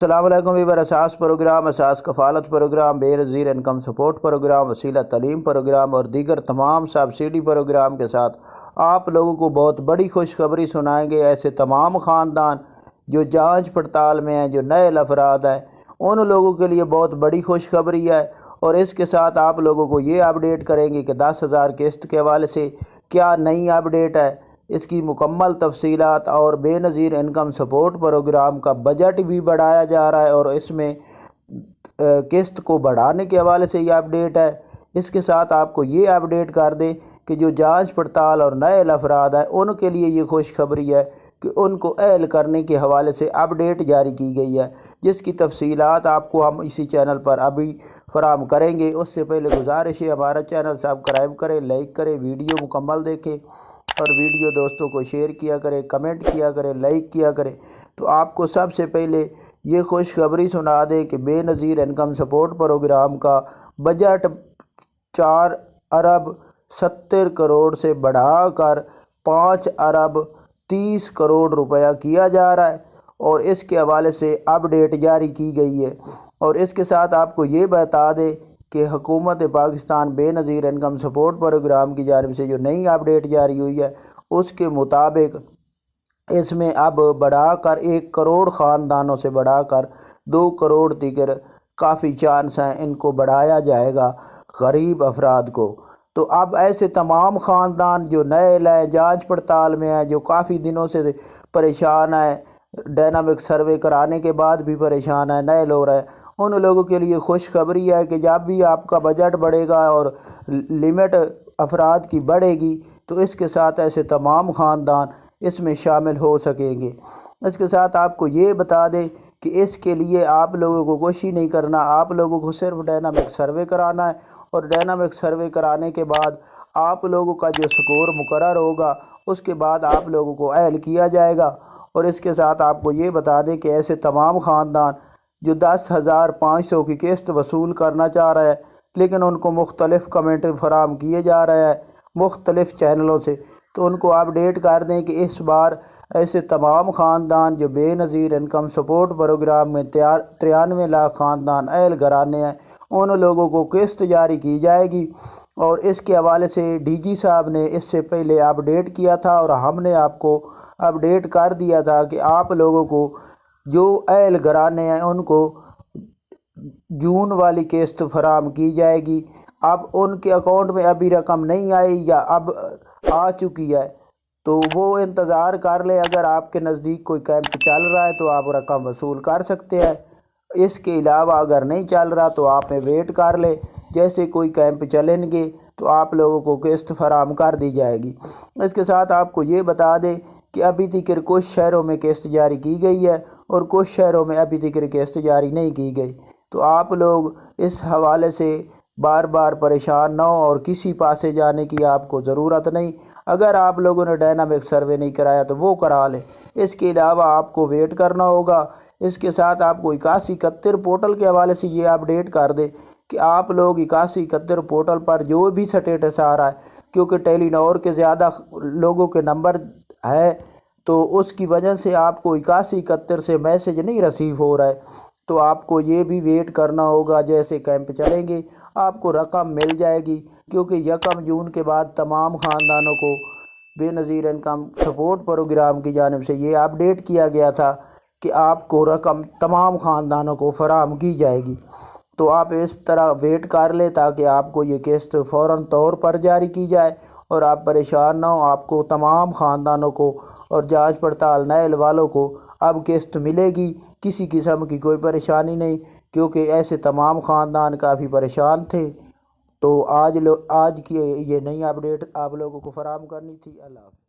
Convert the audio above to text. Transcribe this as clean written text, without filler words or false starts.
السلام علیکم ویور اساس پروگرام، اساس کفالت پروگرام، بے نظیر انکم سپورٹ پروگرام، وسیلہ تعلیم پروگرام اور دیگر تمام سبسڈی پروگرام کے ساتھ آپ لوگوں کو بہت بڑی خوشخبری سنائیں گے۔ ایسے تمام خاندان جو جانچ پڑتال میں ہیں، جو نئے افراد ہیں، ان لوگوں کے لیے بہت بڑی خوشخبری ہے۔ اور اس کے ساتھ آپ لوگوں کو یہ اپڈیٹ کریں گے کہ 10,000 قسط کے حوالے سے کیا نئی اپڈیٹ ہے، اس کی مکمل تفصیلات، اور بے نظیر انکم سپورٹ پروگرام کا بجٹ بھی بڑھایا جا رہا ہے اور اس میں قسط کو بڑھانے کے حوالے سے یہ اپڈیٹ ہے۔ اس کے ساتھ آپ کو یہ اپڈیٹ کر دیں کہ جو جانچ پڑتال اور نئے افراد ہیں ان کے لیے یہ خوشخبری ہے کہ ان کو اہل کرنے کے حوالے سے اپڈیٹ جاری کی گئی ہے، جس کی تفصیلات آپ کو ہم اسی چینل پر ابھی فراہم کریں گے۔ اس سے پہلے گزارش ہے ہمارا چینل سبسکرائب کریں، لائک کریں، ویڈیو مکمل دیکھیں اور ویڈیو دوستوں کو شیئر کیا کریں، کمنٹ کیا کریں، لائک کیا کریں۔ تو آپ کو سب سے پہلے یہ خوشخبری سنا دیں کہ بے نظیر انکم سپورٹ پروگرام کا بجٹ 4 ارب 70 کروڑ سے بڑھا کر 5 ارب 30 کروڑ روپیہ کیا جا رہا ہے اور اس کے حوالے سے اپڈیٹ جاری کی گئی ہے۔ اور اس کے ساتھ آپ کو یہ بتا دیں کہ حکومت پاکستان بے نظیر انکم سپورٹ پروگرام کی جانب سے جو نئی اپڈیٹ جاری ہوئی ہے اس کے مطابق اس میں اب بڑھا کر 1 کروڑ خاندانوں سے بڑھا کر 2 کروڑ تک کافی چانس ہیں ان کو بڑھایا جائے گا غریب افراد کو۔ تو اب ایسے تمام خاندان جو نئے جانچ پڑتال میں ہیں، جو کافی دنوں سے پریشان ہیں، ڈائنامک سروے کرانے کے بعد بھی پریشان ہیں، نئے لوگ ہیں، ان لوگوں کے لیے خوشخبری ہے کہ جب بھی آپ کا بجٹ بڑھے گا اور لمٹ افراد کی بڑھے گی تو اس کے ساتھ ایسے تمام خاندان اس میں شامل ہو سکیں گے۔ اس کے ساتھ آپ کو یہ بتا دیں کہ اس کے لیے آپ لوگوں کو کچھ ہی نہیں کرنا، آپ لوگوں کو صرف ڈائنامک سروے کرانا ہے اور ڈائنامک سروے کرانے کے بعد آپ لوگوں کا جو سکور مقرر ہوگا اس کے بعد آپ لوگوں کو اہل کیا جائے گا۔ اور اس کے ساتھ آپ کو یہ بتا دیں کہ ایسے تمام خاندان جو 10,500 کی قسط وصول کرنا چاہ رہے ہیں لیکن ان کو مختلف کمنٹ فراہم کیے جا رہے ہیں مختلف چینلوں سے، تو ان کو اپڈیٹ کر دیں کہ اس بار ایسے تمام خاندان جو بے نظیر انکم سپورٹ پروگرام میں 93 لاکھ خاندان اہل گھرانے ہیں ان لوگوں کو قسط جاری کی جائے گی۔ اور اس کے حوالے سے ڈی جی صاحب نے اس سے پہلے اپڈیٹ کیا تھا اور ہم نے آپ کو اپڈیٹ کر دیا تھا کہ آپ لوگوں کو جو اہل گھرانے ہیں ان کو جون والی قسط فراہم کی جائے گی۔ اب ان کے اکاؤنٹ میں ابھی رقم نہیں آئی یا اب آ چکی ہے تو وہ انتظار کر لیں، اگر آپ کے نزدیک کوئی کیمپ چل رہا ہے تو آپ رقم وصول کر سکتے ہیں، اس کے علاوہ اگر نہیں چل رہا تو آپ ویٹ کر لیں، جیسے کوئی کیمپ چلیں گے تو آپ لوگوں کو قسط فراہم کر دی جائے گی۔ اس کے ساتھ آپ کو یہ بتا دیں کہ ابھی تک کچھ شہروں میں قسط جاری کی گئی ہے اور کچھ شہروں میں ابھی تک قسط جاری نہیں کی گئی، تو آپ لوگ اس حوالے سے بار بار پریشان نہ ہو اور کسی پاسے جانے کی آپ کو ضرورت نہیں۔ اگر آپ لوگوں نے ڈائنامک سروے نہیں کرایا تو وہ کرا لیں، اس کے علاوہ آپ کو ویٹ کرنا ہوگا۔ اس کے ساتھ آپ کو 8171 پورٹل کے حوالے سے یہ اپڈیٹ کر دیں کہ آپ لوگ 8171 پورٹل پر جو بھی سٹیٹس آ رہا ہے، کیونکہ ٹیلی نور کے زیادہ لوگوں کے نمبر ہے تو اس کی وجہ سے آپ کو 8171 سے میسج نہیں رسیو ہو رہا ہے، تو آپ کو یہ بھی ویٹ کرنا ہوگا، جیسے کیمپ چلیں گے آپ کو رقم مل جائے گی، کیونکہ 1 جون کے بعد تمام خاندانوں کو بے نظیر انکم سپورٹ پروگرام کی جانب سے یہ اپڈیٹ کیا گیا تھا کہ آپ کو رقم تمام خاندانوں کو فراہم کی جائے گی۔ تو آپ اس طرح ویٹ کر لیں تاکہ آپ کو یہ قسط فوراً طور پر جاری کی جائے اور آپ پریشان نہ ہوں، آپ کو تمام خاندانوں کو اور جانچ پڑتال نئے والوں کو اب قسط ملے گی، کسی قسم کی کوئی پریشانی نہیں، کیونکہ ایسے تمام خاندان کافی پریشان تھے۔ تو آج کی یہ نئی اپڈیٹ آپ لوگوں کو فراہم کرنی تھی۔ اللہ حافظ۔